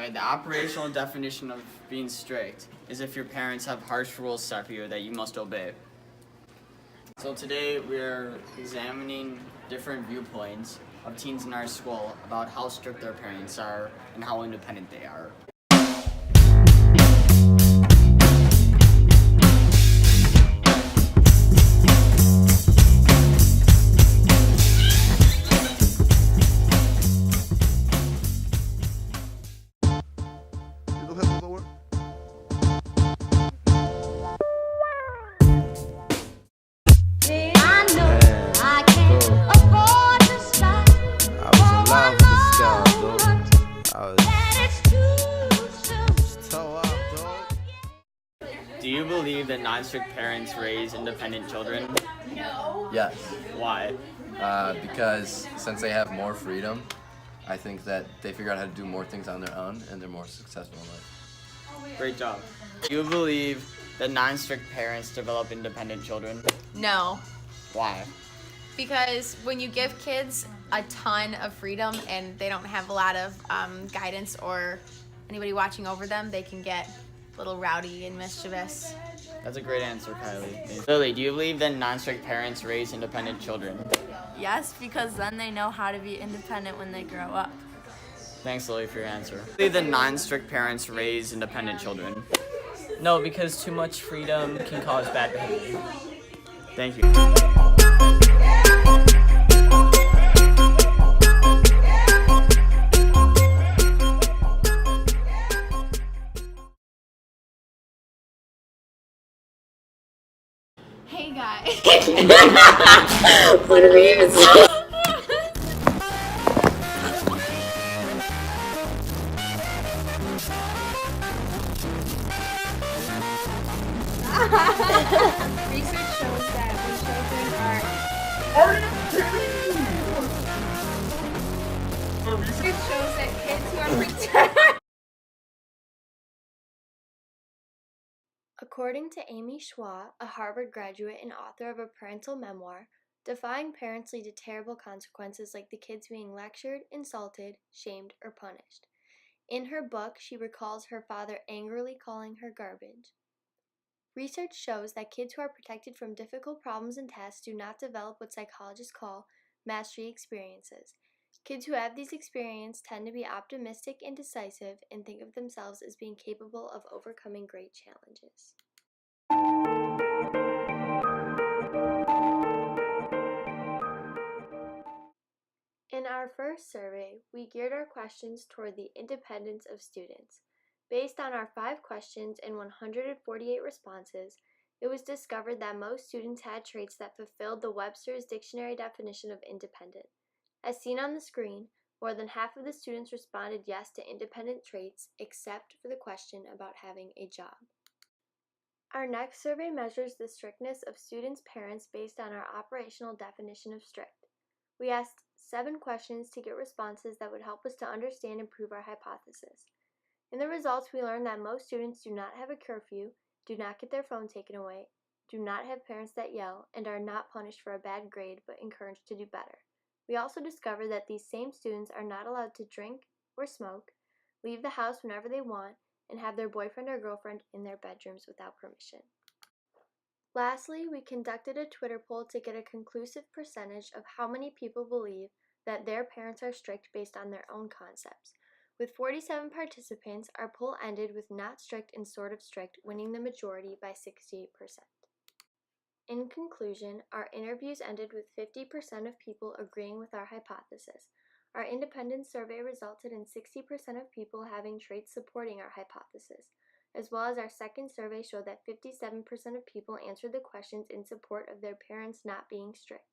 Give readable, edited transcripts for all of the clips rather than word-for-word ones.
Alright, the operational definition of being strict is if your parents have harsh rules set for you that you must obey. So today we're examining different viewpoints of teens in our school about how strict their parents are and how independent they are. Do you believe that non-strict parents raise independent children? Yes, Why? because since they have more freedom, I think that they figure out how to do more things on their own and they're more successful in life. Great job. Do you believe that non-strict parents develop independent children? No, Why? because when you give kids a ton of freedom and they don't have a lot of guidance or anybody watching over them, they can get a little rowdy and mischievous. That's a great answer, Kylie. Lily, do you believe that non-strict parents raise independent children? Yes, because then they know how to be independent when they grow up. Thanks, Lily, for your answer. Do you believe that non-strict parents raise independent children? No, because too much freedom can cause bad behavior. Thank you. Hey guys. What are we even saying? Research shows that when children Research shows that kids who are According to Amy Schwa, a Harvard graduate and author of a parental memoir, defying parents lead to terrible consequences like the kids being lectured, insulted, shamed, or punished. In her book, she recalls her father angrily calling her garbage. Research shows that kids who are protected from difficult problems and tests do not develop what psychologists call mastery experiences. Kids who have these experiences tend to be optimistic and decisive and think of themselves as being capable of overcoming great challenges. In our first survey, we geared our questions toward the independence of students. Based on our 5 questions and 148 responses, it was discovered that most students had traits that fulfilled the Webster's Dictionary definition of independent. As seen on the screen, more than half of the students responded yes to independent traits, except for the question about having a job. Our next survey measures the strictness of students' parents based on our operational definition of strict. We asked 7 questions to get responses that would help us to understand and prove our hypothesis. In the results, we learned that most students do not have a curfew, do not get their phone taken away, do not have parents that yell, and are not punished for a bad grade but encouraged to do better. We also discovered that these same students are not allowed to drink or smoke, leave the house whenever they want, and have their boyfriend or girlfriend in their bedrooms without permission. Lastly, we conducted a Twitter poll to get a conclusive percentage of how many people believe that their parents are strict based on their own concepts. With 47 participants, our poll ended with not strict and sort of strict winning the majority by 68%. In conclusion, our interviews ended with 50% of people agreeing with our hypothesis. Our independence survey resulted in 60% of people having traits supporting our hypothesis, as well as our second survey showed that 57% of people answered the questions in support of their parents not being strict.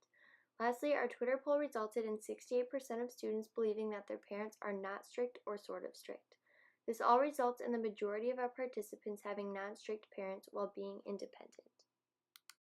Lastly, our Twitter poll resulted in 68% of students believing that their parents are not strict or sort of strict. This all results in the majority of our participants having non-strict parents while being independent.